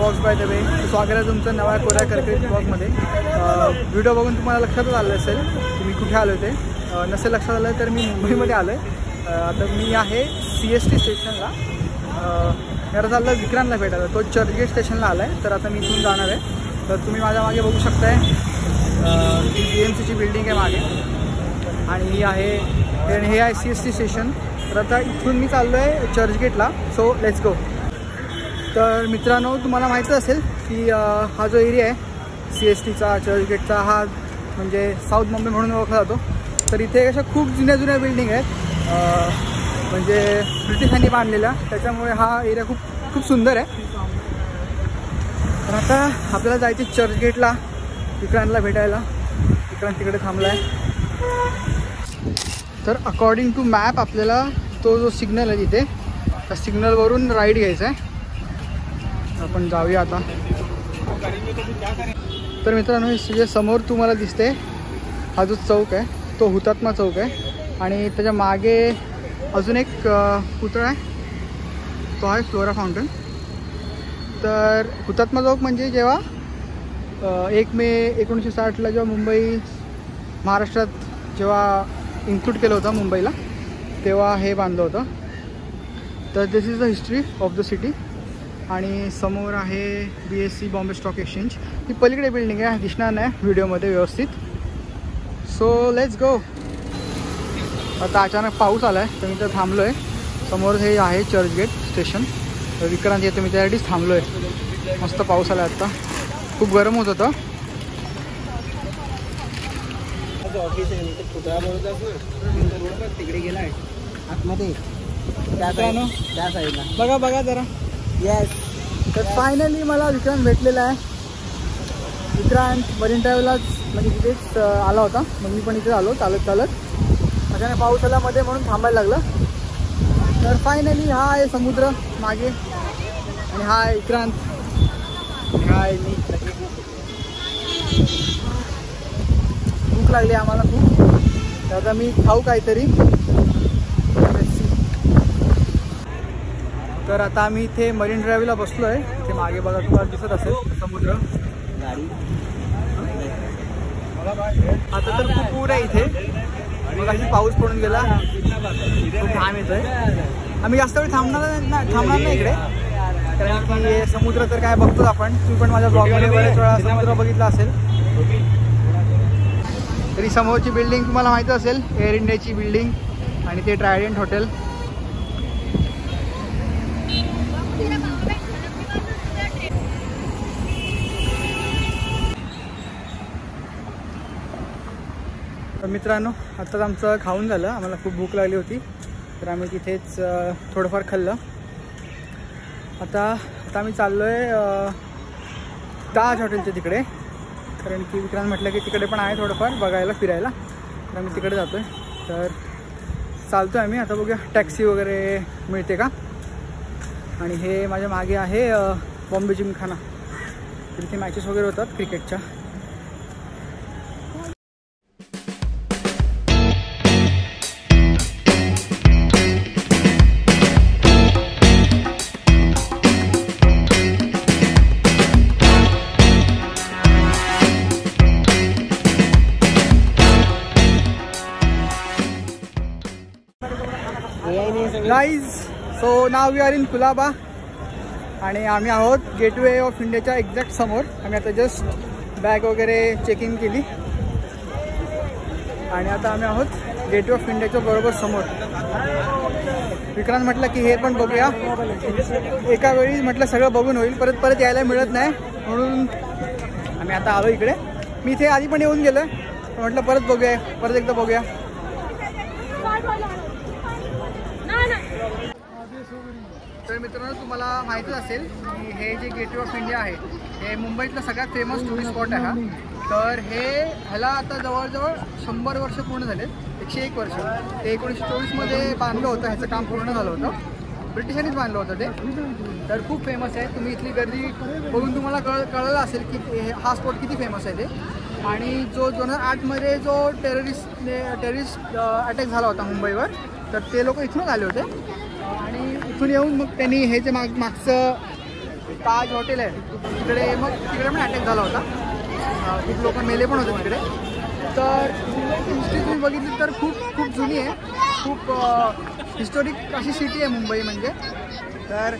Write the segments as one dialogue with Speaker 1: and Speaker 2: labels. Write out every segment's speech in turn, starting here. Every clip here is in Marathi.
Speaker 1: Blogs by the way. स्वागत आहे तुमचं नवा कोऱ्या करकरीत ब्लॉगमध्ये. व्हिडिओ बघून तुम्हाला लक्षातच आलं असेल की मी कुठे आलो ते. नसेल लक्षात आलं तर मी मुंबईमध्ये आलो आहे. आता मी आहे CST स्टेशनला. जरा चाललं विक्रांतला भेटायला. तो चर्चगेट स्टेशनला आला आहे. तर आता मी इथून जाणार आहे. तर तुम्ही माझ्या मागे बघू शकताय ही BMCची बिल्डिंग आहे मागे आणि ही आहे हे आहे CST स्टेशन. तर आता इथून मी चाललो आहे चर्चगेटला. सो लेट्स गो. तर मित्रांनो, तुम्हाला माहिती असेल की हा जो एरिया आहे CSTचा चर्चगेटचा, हा म्हणजे साऊथ मुंबई म्हणून ओळखला जातो. तर इथे अशा खूप जुन्या बिल्डिंग आहेत, म्हणजे ब्रिटिशांनी बांधलेल्या. त्याच्यामुळे हा एरिया खूप सुंदर आहे. तर आता आपल्याला जायचे चर्चगेटला विक्रांतला भेटायला. विक्रांत तिकडे थांबला आहे. तर अकॉर्डिंग टू मॅप आपल्याला तो जो सिग्नल आहे तिथे, त्या सिग्नलवरून राईट घ्यायचा आहे. आपण जाऊया आता. तर मित्रांनो, हे समोर तुम्हाला दिसते हा जो चौक आहे तो हुतात्मा चौक आहे. आणि त्याच्या मागे अजून एक पुतळा आहे, तो आहे फ्लोरा फाउंटन. तर हुतात्मा चौक म्हणजे जेव्हा 1 मे 1960ला जेव्हा मुंबई महाराष्ट्रात जेव्हा इन्क्लूड केलं होतं मुंबईला, तेव्हा हे बांधलं होतं. तर this is the history of the city. आणि समोर आहे BSC बॉम्बे स्टॉक एक्सचेंज. ही पलीकडे बिल्डिंग आहे, दिसणार नाही व्हिडिओमध्ये व्यवस्थित. So let's go. आता अचानक पाऊस आला आहे तर मी तर थांबलो आहे. समोर हे आहे चर्चगेट स्टेशन. तर विक्रांत येतो, मी त्यासाठीच थांबलो आहे. मस्त पाऊस आला आहे. आता खूप गरम होत होतं.
Speaker 2: तिकडे गेला आहे आतमध्ये त्या साईडला.
Speaker 1: बघा जरा. येस. तर फायनली मला विक्रांत भेटलेला आहे. विक्रांत मरीन ड्राईव्हलाच म्हणजे तिथेच आला होता. मग मी पण इथे आलो चालत. अचानक पाऊस आला मध्ये म्हणून थांबायला लागलं. तर फायनली हा आहे समुद्र मागे आणि हा आहे विक्रांत. हा आहे मी. भूक लागली आम्हाला खूप. तर आता मी खाऊ काहीतरी. तर आता आम्ही इथे मरीन ड्राईव्हला बसलो आहे. इथे मागे बघा, तुम्हाला दिसत असेल समुद्र. गाडी आता तर खूप पूर आहे इथे. मग अशी पाऊस पडून गेला, खूप घाम येतोय. आम्ही जास्त वेळ थांबणार नाही इकडे, कारण की समुद्र तर काय बघतोच आपण. तुम्ही पण माझ्या ब्लॉगमध्ये बऱ्याच वेळा समुद्र बघितला असेल. तरी समोरची बिल्डिंग तुम्हाला माहिती असेल, एअर इंडियाची बिल्डिंग आणि ते ट्रायडेंट हॉटेल. तर मित्रांनो, आत्ताच आमचं खाऊन झालं. आम्हाला खूप भूक लागली होती तर आम्ही तिथेच थोडंफार खाल्लं. आता आम्ही चाललो आहे ताज हॉटेलच्या तिकडे, कारण की विक्रांत म्हटलं की तिकडे पण आहे थोडंफार बघायला फिरायला. तर आम्ही तिकडे जातो आहे. तर चालतो आहे आम्ही. आता बघूया टॅक्सी वगैरे मिळते का. आणि हे माझ्या मागे आहे बॉम्बे जिमखाना. तिथे मॅचेस वगैरे होतात क्रिकेटच्या. Guys, so now we are in Colaba आणि आम्ही आहोत गेटवे ऑफ इंडियाच्या एक्झॅक्ट समोर. आम्ही आता जस्ट बॅग वगैरे चेक इन केली आणि आता आम्ही आहोत गेटवे ऑफ इंडियाच्या बरोबर समोर. विक्रांत म्हटलं की हे पण बघूया. एका वेळी म्हटलं सगळं बघून होईल, परत यायला मिळत नाही, म्हणून आम्ही आता आलो इकडे. मी इथे आधी पण येऊन गेलो, म्हटलं परत एकदा बघूया. तर मित्रांनो, तुम्हाला माहितीच असेल की हे जे गेटवे ऑफ इंडिया आहे हे मुंबईतलं सगळ्यात फेमस टुरिस्ट स्पॉट आहे हा. तर ह्याला आता जवळजवळ 100 वर्ष पूर्ण झाले. 101 वर्ष. ते 1924मध्ये बांधलं होतं. ह्याचं काम पूर्ण झालं होतं. ब्रिटिशांनीच बांधलं होतं ते. तर खूप फेमस आहे. तुम्ही इथली गर्दी बघून तुम्हाला कळलं असेल की हा स्पॉट किती फेमस आहे ते. आणि जो 2008मध्ये जो टेररिस्ट अटॅक झाला होता मुंबईवर, तर ते लोक इथूनच आले होते. आणि इथून येऊन मग त्यांनी हे जे मागचं ताज हॉटेल आहे तिकडे, मग तिकडे पण अटॅक झाला होता, खूप लोक मेले पण होते तिकडे. तर मुंबईची हिस्ट्री तुम्ही बघितली तर खूप जुनी आहे, खूप हिस्टॉरिक अशी सिटी आहे मुंबई म्हणजे. तर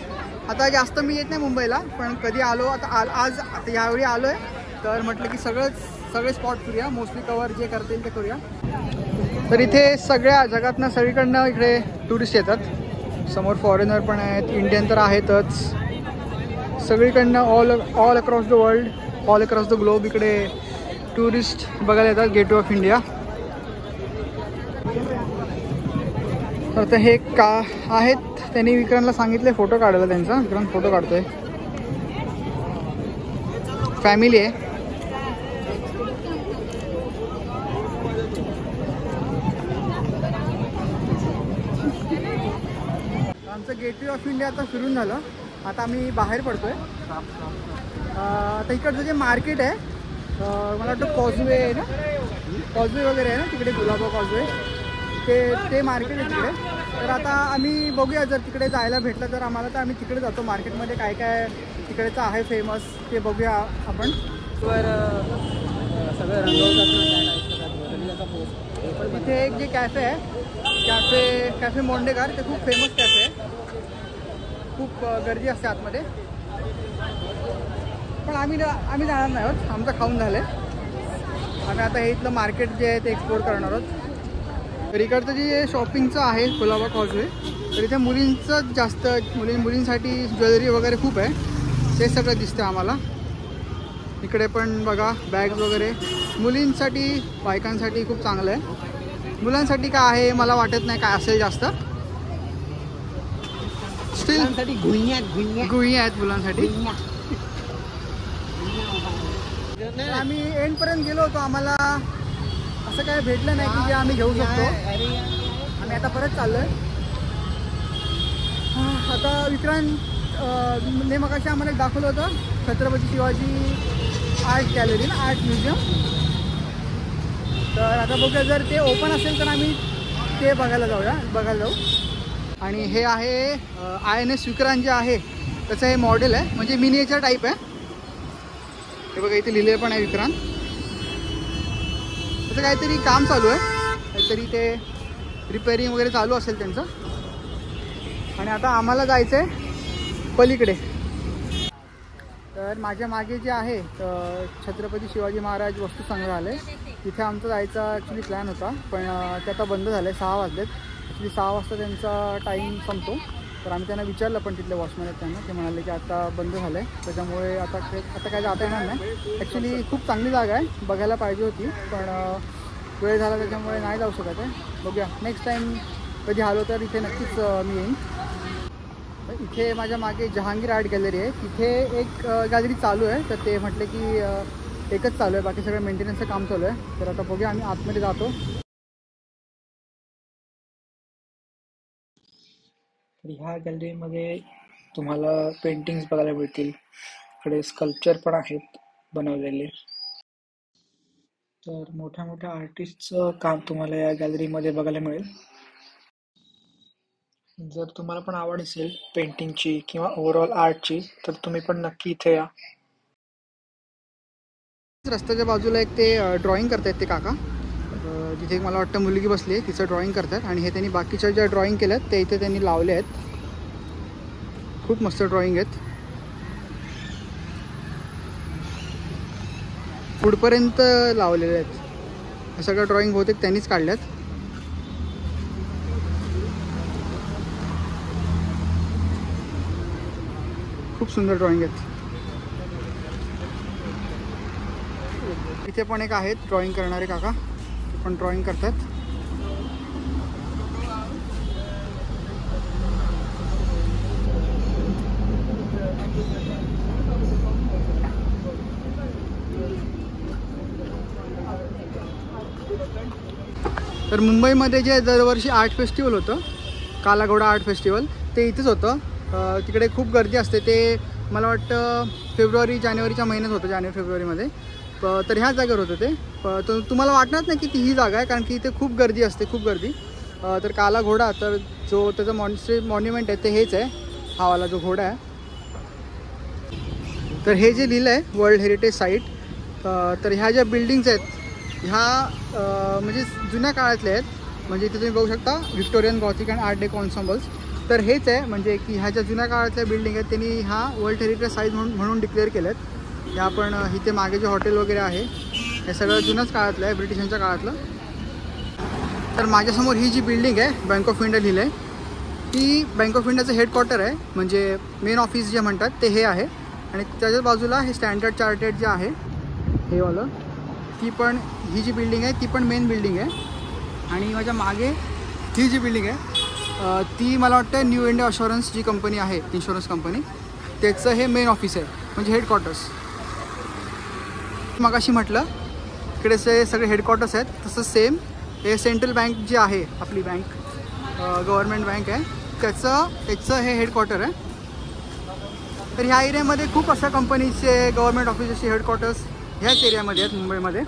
Speaker 1: आता जास्त मी येत नाही मुंबईला, पण कधी आलो आज यावेळी आलो आहे तर म्हटलं की सगळे स्पॉट करूया, मोस्टली कवर जे करता येईल ते करूया. तर इथे सगळ्या जगातनं सगळीकडनं इकडे टुरिस्ट येतात. समोर फॉरेनर पण आहेत, इंडियन तर आहेतच. सगळीकडनं all across the world, all across the globe इकडे टुरिस्ट बघायला येतात गेटवे ऑफ इंडिया. तर हे का आहेत, त्यांनी विक्रांतला सांगितले फोटो काढायला त्यांचा. विक्रांत फोटो काढतोय, फॅमिली आहे. आमचं गेटवे ऑफ इंडिया आता फिरून झालं, आता आम्ही बाहेर पडतोय. आता इकडचं जे मार्केट आहे, मला वाटतं कॉजवे आहे ना, कॉजवे वगैरे आहे ना तिकडे, गुलाबा कॉजवे, ते मार्केट आहे तिकडे. तर आता आम्ही बघूया, जर तिकडे जायला भेटलं तर आम्हाला, तर आम्ही तिकडे जातो. मार्केटमध्ये काय काय तिकडेचं आहे फेमस ते बघूया आपण.
Speaker 2: सगळं
Speaker 1: इथे एक जे कॅफे आहे, कॅफे मोंडेकर, ते खूप फेमस कॅफे आहे, खूप गर्दी असते आतमध्ये. पण आम्ही जाणार नाही आहोत, आमचं खाऊन झालं आहे. आम्ही आता हे इथलं मार्केट जे आहे ते एक्सप्लोर करणार आहोत. तर इकडचं जे शॉपिंगचं आहे गुलाबा कॉजवे, तर इथे मुलींचं जास्त, मुलींसाठी ज्वेलरी वगैरे खूप आहे, ते सगळं दिसतं आम्हाला. इकडे पण बघा बॅग्स वगैरे, मुलींसाठी बायकांसाठी खूप चांगलं आहे. मुलांसाठी काय आहे मला वाटत नाही काय असेल जास्त. स्टील गुही आहेत मुलांसाठी. आम्ही एंडपर्यंत गेलो होतो, आम्हाला असं काय भेटलं नाही की जे आम्ही घेऊ शकतो. आम्ही आता परत चाललोय. आता विक्रांत मगाशी आम्हाला दाखवलं होतं छत्रपती शिवाजी आर्ट गॅलरी ना, आर्ट म्युझियम. तर आता बघूया, जर ते ओपन असेल तर आम्ही ते बघायला जाऊ. आणि हे आहे INS विक्रांत जे आहे त्याचं हे मॉडेल आहे, म्हणजे मिनिएचर टाईप आहे. हे बघा इथे लिहिले पण आहे विक्रांत. त्याचं काहीतरी काम चालू आहे, काहीतरी ते रिपेअरिंग वगैरे चालू असेल त्यांचं. आणि आता आम्हाला जायचं आहे पलीकडे. तर माझ्या मागे जे आहे छत्रपती शिवाजी महाराज वस्तू संग्रहालय, तिथे आमचं जायचा ॲक्च्युली प्लॅन होता, पण ते आता बंद झालं आहे. 6 वाजलेत. ॲक्च्युली 6 वाजता त्यांचा टाईम संपतो. तर आम्ही त्यांना विचारलं, पण तिथले वॉचमॅन आहेत त्यांना, ते म्हणाले की आता बंद झालं आहे, त्याच्यामुळे आता काय जाता येणार नाही. ॲक्च्युली खूप चांगली जागा आहे, बघायला पाहिजे होती, पण वेळ झाला त्याच्यामुळे नाही जाऊ शकत आहे. बघूया नेक्स्ट टाईम कधी आलो तर इथे नक्कीच मी येईन. इथे माझ्या मागे जहांगीर आर्ट गॅलरी आहे, तिथे एक गॅलरी चालू आहे. तर ते म्हटले की एकच चालू आहे, बाकी सगळं मेंटेनन्सचं काम चालू आहे. तर आता बघूया, आम्ही आतमध्ये जातो.
Speaker 3: तर ह्या गॅलरीमध्ये तुम्हाला पेंटिंग्स बघायला मिळतील. इकडे स्कल्पचर पण आहेत बनवलेले. तर मोठ्या मोठ्या आर्टिस्टचं काम तुम्हाला या गॅलरीमध्ये बघायला मिळेल. जर तुम्हाला पण आवड असेल पेंटिंगची किंवा ओव्हरऑल आर्टची, तर तुम्ही पण नक्की इथे या.
Speaker 1: रस्त्याच्या बाजूला एक ते ड्रॉइंग करतायत ते काका, जिथे मला वाटतं मुलगी बसली आहे, तिचं ड्रॉइंग करतात. आणि हे त्यांनी बाकीच्या ज्या ड्रॉइंग केल्यात ते इथे त्यांनी लावले आहेत. खूप मस्त ड्रॉइंग आहेत, पुढपर्यंत लावलेले आहेत. हे सगळं ड्रॉइंग बहुतेक त्यांनीच काढल्यात. खूप सुंदर ड्रॉइंग आहेत. इथे पण एक आहेत ड्रॉइंग करणारे काका, ते पण ड्रॉइंग करतात. तर मुंबईमध्ये जे दरवर्षी आर्ट फेस्टिवल होतं, कालाघोडा आर्ट फेस्टिवल, ते इथेच होतं. तिकडे खूप गर्दी असते. ते मला वाटतं जानेवारीच्या महिन्यात होतं, जानेवारी-फेब्रुवारीमध्ये. तर ह्याच जागेवर होतं ते. तर तुम्हाला वाटणार नाही की ती ही जागा आहे, कारण की इथे खूप गर्दी असते, खूप गर्दी. तर काला घोडा, तर जो त्याचं मॉन्युमेंट आहे ते हेच आहे, हा वाला जो घोडा आहे. तर हे जे लिहिलं आहे वर्ल्ड हेरिटेज साईट, तर ह्या ज्या बिल्डिंग्स आहेत ह्या म्हणजे जुन्या काळातल्या आहेत. म्हणजे इथे तुम्ही बघू शकता Victorian Gothic and Art Deco ensembles. तर हेच आहे म्हणजे की ह्या ज्या जुन्या काळातल्या बिल्डिंग आहेत त्यांनी ह्या वर्ल्ड हेरिटेज साईट म्हणून डिक्लेअर केल्या आहेत. या आपण इथे मागे जे हॉटेल वगैरे आहे हे सगळं जुन्याच काळातलं आहे, ब्रिटिशांच्या काळातलं. तर माझ्यासमोर ही जी बिल्डिंग आहे बँक ऑफ इंडिया लिहिलं आहे, ती बँक ऑफ इंडियाचं हेडक्वार्टर आहे. म्हणजे मेन ऑफिस जे म्हणतात ते हे आहे. आणि त्याच्याच बाजूला हे स्टँडर्ड चार्टर्ड जे आहे हे वालं, ती पण ही जी बिल्डिंग आहे ती पण मेन बिल्डिंग आहे. आणि माझ्या मागे ही जी बिल्डिंग आहे ती मला वाटतं न्यू इंडिया अशुरन्स जी कंपनी आहे इन्शुरन्स कंपनी, त्याचं हे मेन ऑफिस आहे म्हणजे हेडक्वार्टर्स. मगाशी म्हटलं इकडे सगळे हेडक्वार्टर्स आहेत, तसं सेम हे सेंट्रल बँक जी आहे आपली बँक, गव्हर्नमेंट बँक आहे, त्याचं हे हेडक्वार्टर आहे. तर ह्या एरियामध्ये खूप अशा कंपनीचे गव्हर्नमेंट ऑफिसचे हेडक्वार्टर्स ह्याच एरियामध्ये आहेत मुंबईमध्ये,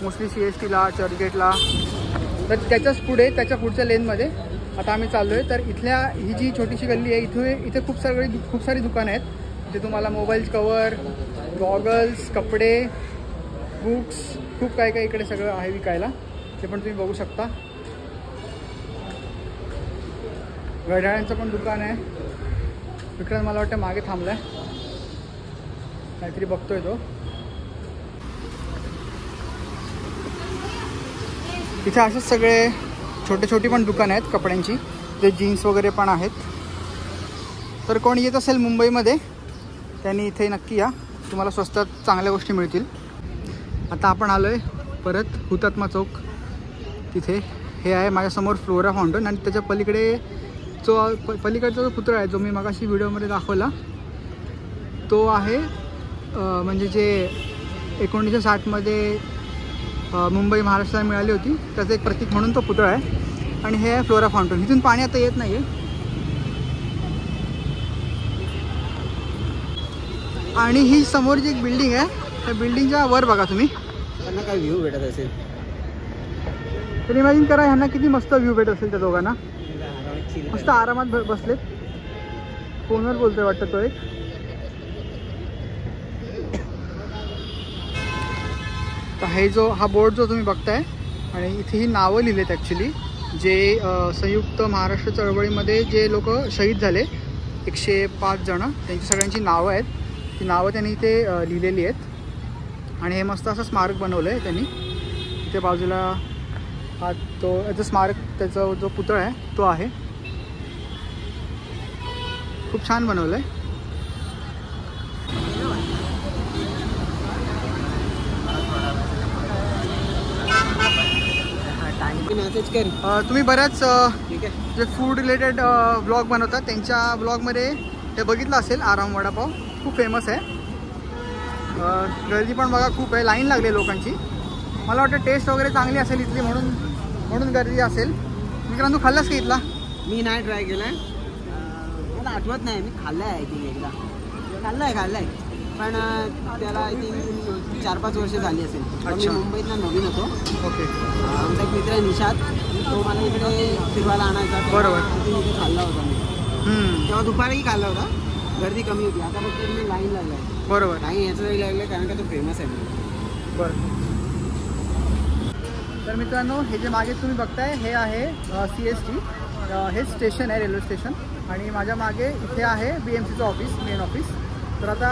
Speaker 1: मोस्टली CSTला, चर्चगेटला. तर त्याच्याच पुढे त्याच्या पुढच्या लेनमध्ये आता आम्ही चाललो आहे. तर इथल्या ही जी छोटीशी गल्ली आहे इथे खूप सारी दुकानं आहेत. इथे तुम्हाला मोबाईल कवर, गॉगल्स, कपडे, बुक्स, खूप काय इकडे सगळं आहे विकायला. ते पण तुम्ही बघू शकता. घड्याळांचं पण दुकान आहे. विक्रम मला वाटतं मागे थांबला आहे, काहीतरी बघतोय तो. इथे असेच सगळे छोटी पण दुकानं आहेत कपड्यांची, जे जीन्स वगैरे पण आहेत. तर कोण येत असेल मुंबईमध्ये त्यांनी इथे नक्की या, तुम्हाला स्वस्तात चांगल्या गोष्टी मिळतील. आता आपण आलो आहे परत हुतात्मा चौक. तिथे हे आहे माझ्यासमोर फ्लोरा फाउंटन आणि त्याच्या पलीकडे पलीकडचा जो पुतळा आहे जो मी मगाशी व्हिडिओमध्ये दाखवला तो आहे म्हणजे जे 1960मध्ये मुंबई महाराष्ट्राला मिळाली होती त्याचं एक प्रतीक म्हणून तो पुतळा आहे. आणि हे आहे फ्लोरा फाउंटन. इथून पाणी आता येत नाही आहे. आणि ही समोर जी एक बिल्डिंग आहे त्या बिल्डिंगच्या वर बघा तुम्ही,
Speaker 2: त्यांना काय व्ह्यू भेटत असेल.
Speaker 1: तर इमॅजिन करा ह्यांना किती मस्त व्ह्यू भेटत असेल त्या दोघांना. मस्त आरामात बसलेत. फोनवर बोलतोय वाटतं तो एक. तर हा बोर्ड जो तुम्ही बघताय आणि इथे ही नावं लिहिलेत ॲक्च्युली जे संयुक्त महाराष्ट्र चळवळीमध्ये जे लोक शहीद झाले 105 जण, त्यांची सगळ्यांची नावं आहेत. ती नावं त्यांनी इथे लिहिलेली आहेत. आणि हे मस्त असं स्मारक बनवलं आहे त्यांनी. इथे बाजूला हा तो याचं स्मारक, त्याचा जो पुतळा आहे तो आहे. खूप छान बनवलं आहे. तुम्ही बऱ्याच जे फूड रिलेटेड ब्लॉग बनवतात त्यांच्या ब्लॉगमध्ये ते बघितलं असेल. आराम वडापाव खूप फेमस आहे. गर्दी पण बघा खूप आहे, लाईन लागली लोकांची. मला वाटतं टेस्ट वगैरे चांगली असेल इथली म्हणून गर्दी असेल. विक्रांत तू खाल्लास का इथला?
Speaker 2: मी नाही ट्राय केला आहे, मला आठवत नाही. मी खाल्लं आहे आय थिंक एकदा खाल्लं आहे पण त्याला आय थिंक 4-5 वर्ष झाली असेल. मी मुंबईतला नवीन होतो.
Speaker 1: ओके.
Speaker 2: आमचा एक मित्र आहे निशाद, तो मला इकडे फिरवायला आणायचा.
Speaker 1: बरोबर.
Speaker 2: तिथे खाल्ला होता मी. तेव्हा दुपारही खाल्ला होता, गर्दी कमी होती. आता फक्त मी लाईन लागला आहे. बरोबर. लाईन याच्यासाठी लागलं कारण का तो फेमस आहे.
Speaker 1: बरं. तर मित्रांनो हे जे मागे तुम्ही बघताय हे आहे CST. हे स्टेशन आहे, रेल्वे स्टेशन. आणि माझ्या मागे इथे आहे BMCचं ऑफिस, मेन ऑफिस. तर आता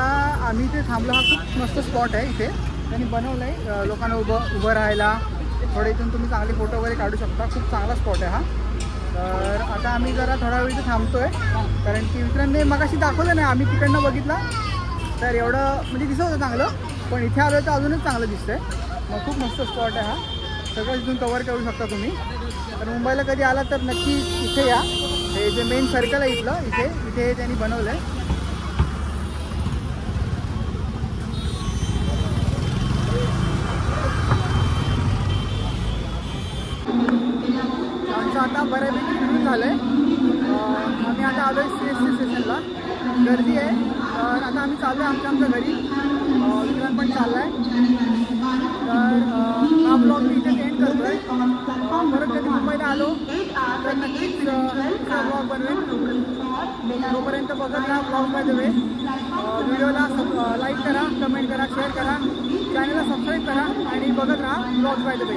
Speaker 1: आम्ही इथे थांबलो. हा खूप मस्त स्पॉट आहे. इथे त्यांनी बनवलं आहे लोकांना उभं राहायला. थोडे इथून तुम्ही चांगले फोटो वगैरे काढू शकता. खूप चांगला स्पॉट आहे हा. तर आता आम्ही जरा थोडा वेळ इथे थांबतो आहे कारण की विक्रांतने मगाशी दाखवलं नाही, आम्ही तिकडनं बघितला तर एवढं म्हणजे दिसत होतं चांगलं, पण इथे आलं तर अजूनच चांगलं दिसतंय. मग खूप मस्त स्पॉट आहे हा. सगळं इथून कवर करू शकता तुम्ही. तर मुंबईला कधी आला तर नक्की इथे या. हे जे मेन सर्कल आहे इथलं इथे त्यांनी बनवलं आहे. आमचं आता बऱ्यापैकी फिरून झालं आहे. आम्ही आता आलो आहे CST स्टेशनला. गर्दी आहे. तर आता आम्ही चाललो आहे आमच्या घरी. विक्रांत पण चालला आहे. तर हा ब्लॉग मी इथे एंड करतो आहे. परत कधी मुंबईला आलो तर नक्कीच ब्लॉग बनवेन. तोपर्यंत बघत राहा ब्लॉग बाय द वे. व्हिडिओला लाईक करा, कमेंट करा, शेअर करा, चॅनलला सबस्क्राईब करा आणि बघत राहा ब्लॉग बाय द वे.